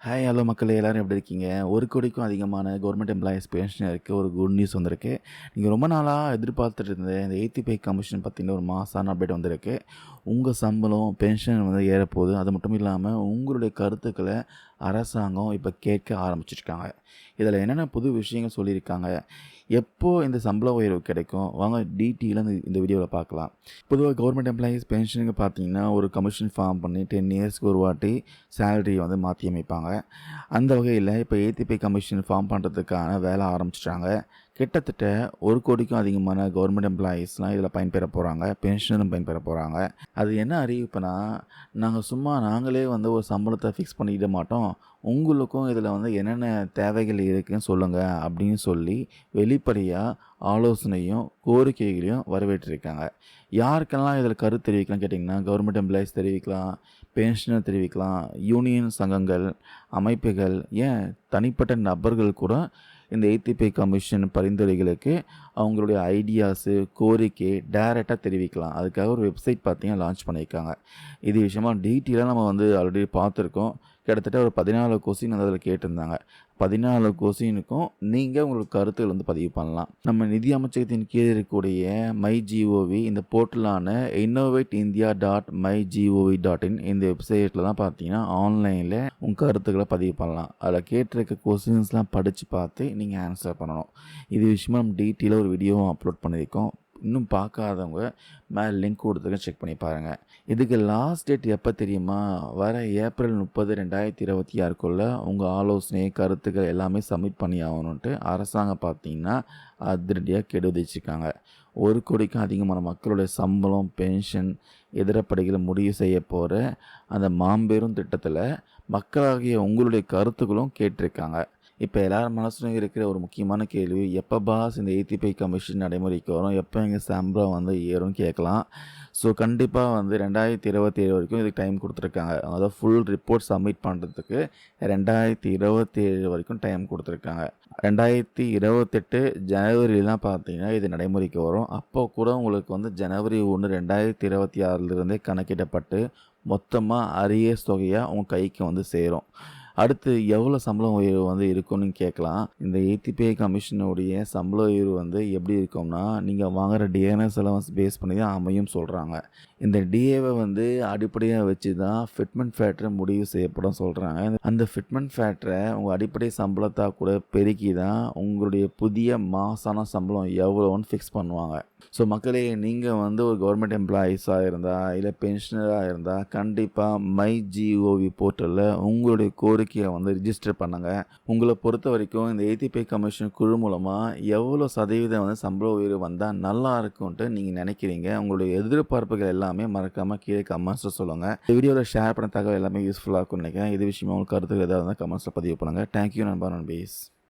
Hi hello மக்களே எல்லாரும் எப்படி இருக்கீங்க? 1,00,00,000க்கும் அதிகமான கவர்மெண்ட் எம்ப்ளாயீஸ் பென்ஷனருக்கு ஒரு குட் நியூஸ் வந்திருக்கு. நீங்க ரொம்ப நாளா எதிர்பார்த்துட்டு இருந்த இந்த 80 பே கமிஷன் பத்தின ஒரு மாசான அப்டேட் வந்திருக்கு. உங்க சம்பளம், பென்ஷன் வந்து ஏறப்போகுது. அது மட்டும் இல்லாம உங்களுடைய கருத்துக்கள அரசாங்கம் இப்ப கேட்க ஆரம்பிச்சிருக்காங்க. இதில என்னென்ன புது விஷயங்கள் சொல்லியிருக்காங்க? எப்போ இந்த சம்பள உயர்வு கிடைக்கும்? வாங்க டீட்டெயிலா இந்த வீடியோல பார்க்கலாம். பொதுவா கவர்மெண்ட் எம்ப்ளாயீஸ் பென்ஷனுக்கு பார்த்தீங்கன்னா, ஒரு கமிஷன் ஃபார்ம் பண்ணி 10 இயர்ஸ்க்கு ஒரு வாட்டி சேலரிய வந்து மாத்தி அமைப்பாங்க. அந்த வகையில் இப்போ ஏடிபி கமிஷன் ஃபார்ம் பண்ணுறதுக்கான வேலை ஆரம்பிச்சிட்டாங்க. கிட்டத்தட்ட 1,00,00,000க்கும் அதிகமான கவர்மெண்ட் எம்ப்ளாயீஸ்லாம் இதில் பயன்பெற போகிறாங்க. பென்ஷனும் பயன்பெற போகிறாங்க. அது என்ன அறிவிப்புனா, நாங்களே வந்து ஒரு சம்பளத்தை ஃபிக்ஸ் பண்ணிக்கிட மாட்டோம். உங்களுக்கும் இதில் வந்து என்னென்ன தேவைகள் இருக்குதுன்னு சொல்லுங்கள் அப்படின்னு சொல்லி வெளிப்படையாக ஆலோசனையும் கோரிக்கைகளையும் வரவேற்றிருக்காங்க. யாருக்கெல்லாம் இதில் கருத்து தெரிவிக்கலாம் கேட்டிங்கன்னா, கவர்மெண்ட் எம்ப்ளாயீஸ் தெரிவிக்கலாம், பென்ஷனர் தெரிவிக்கலாம், யூனியன் சங்கங்கள், அமைப்புகள், ஏன் தனிப்பட்ட நபர்கள் கூட இந்த ஏடிபி கமிஷன் பரிந்துரைகளுக்கு அவங்களுடைய ஐடியாஸு, கோரிக்கை டைரெக்டாக தெரிவிக்கலாம். அதுக்காக ஒரு வெப்சைட் பார்த்தீங்கன்னா லான்ச் பண்ணியிருக்காங்க. இது விஷயமா டீட்டெயிலாக நம்ம வந்து ஆல்ரெடி பார்த்துருக்கோம். கிட்டத்தட்ட ஒரு 14 கொஸ்டின் வந்து அதில் கேட்டிருந்தாங்க. 14 கொஸ்டினுக்கும் நீங்கள் உங்களுக்கு கருத்துக்கள் வந்து பதிவு பண்ணலாம். நம்ம நிதி அமைச்சகத்தின் கீழ் இருக்கக்கூடிய மைஜிஓவி இந்த போர்ட்டலான innovateindia.mygov.in இந்த வெப்சைட்டில் தான் பார்த்தீங்கன்னா ஆன்லைனில் உங்கள் கருத்துக்களை பதிவு பண்ணலாம். அதில் கேட்டிருக்க கொஸ்டின்ஸ்லாம் படித்து பார்த்து நீங்கள் ஆன்சர் பண்ணணும். இது விஷயமா நம்ம டீட்டெயிலாக ஒரு வீடியோவும் அப்லோட் பண்ணியிருக்கோம். இன்னும் பார்க்காதவங்க மேலே லிங்க் கொடுத்துருக்கேன், செக் பண்ணி பாருங்கள். இதுக்கு லாஸ்ட் டேட் எப்போ தெரியுமா? வர ஏப்ரல் 30, 2026க்குள்ளே உங்கள் ஆலோசனை, கருத்துக்கள் எல்லாமே சப்மிட் பண்ணி ஆகணுன்ட்டு அரசாங்கம் பார்த்தீங்கன்னா அதிரடியாக கெடு விதிச்சிருக்காங்க. 1,00,00,000க்கும் அதிகமான மக்களுடைய சம்பளம், பென்ஷன், இதரப்படிகளை முடிவு செய்ய போகிற அந்த மாபெரும் திட்டத்தில் மக்களாகிய உங்களுடைய கருத்துக்களும் கேட்டிருக்காங்க. இப்போ எல்லார் மனசுலையும் இருக்கிற ஒரு முக்கியமான கேள்வி, எப்போ பாஸ் இந்த ஏடிபி கமிஷன் நடைமுறைக்கு வரும், எப்போ எங்கள் சம்பளம் வந்து ஏறும்னு கேட்கலாம். ஸோ கண்டிப்பாக வந்து 2027 வரைக்கும் இதுக்கு டைம் கொடுத்துருக்காங்க. அதாவது ஃபுல் ரிப்போர்ட் சப்மிட் பண்ணுறதுக்கு 2027 வரைக்கும் டைம் கொடுத்துருக்காங்க. 2028 ஜனவரிலாம் பார்த்தீங்கன்னா இது நடைமுறைக்கு வரும். அப்போ கூட உங்களுக்கு வந்து ஜனவரி 1, 2026 கணக்கிடப்பட்டு மொத்தமாக அரியர்ஸ் தொகையாக உங்கள் கைக்கு வந்து சேரும். அடுத்து எவ்வளோ சம்பள உயர்வு வந்து இருக்குன்னு கேட்கலாம். இந்த ஏடிபி கமிஷனுடைய சம்பள உயர்வு வந்து எப்படி இருக்கும்னா, நீங்கள் வாங்குகிற டிஎன்எஸ் அலவன்ஸ் பேஸ் பண்ணி தான் அமையும் சொல்கிறாங்க. இந்த டிஏவை வந்து அடிப்படையாக வச்சு தான் ஃபிட்மெண்ட் ஃபேக்டரை முடிவு செய்யப்படும் சொல்கிறாங்க. அந்த ஃபிட்மெண்ட் ஃபேக்டரை உங்கள் அடிப்படை சம்பளத்தை கூட பெருக்கி தான் உங்களுடைய புதிய மாசான சம்பளம் எவ்வளோன்னு ஃபிக்ஸ் பண்ணுவாங்க. ஸோ மக்களே, நீங்கள் வந்து ஒரு கவர்மெண்ட் எம்ப்ளாயீஸாக இருந்தால் இல்லை பென்ஷனராக இருந்தால் கண்டிப்பாக மைஜிஓவி போர்ட்டலில் உங்களுடைய கோரிக்கையை வந்து ரிஜிஸ்டர் பண்ணுங்கள். உங்களை பொறுத்த வரைக்கும் இந்த ஏடிபி கமிஷன் குழு மூலமாக எவ்வளோ சதவீதம் வந்து சம்பள உயர்வு வந்தால் நல்லா இருக்கும்ன்ட்டு நீங்கள் நினைக்கிறீங்க? உங்களுடைய எதிர்பார்ப்புகள் எல்லாமே மறக்காமல் கீழே கமெண்ட்ஸில் சொல்லுங்கள். இந்த வீடியோவில் ஷேர் பண்ண தகவல் எல்லாமே யூஸ்ஃபுல்லாக இருக்கும்னு நினைக்கிறேன். இது விஷயமா உங்களுக்கு கருத்துக்கள் ஏதாவது இருந்தால் கமெண்ட்ஸில் பதிவு பண்ணுங்கள். தேங்க்யூ நண்பா நண்பீஸ்.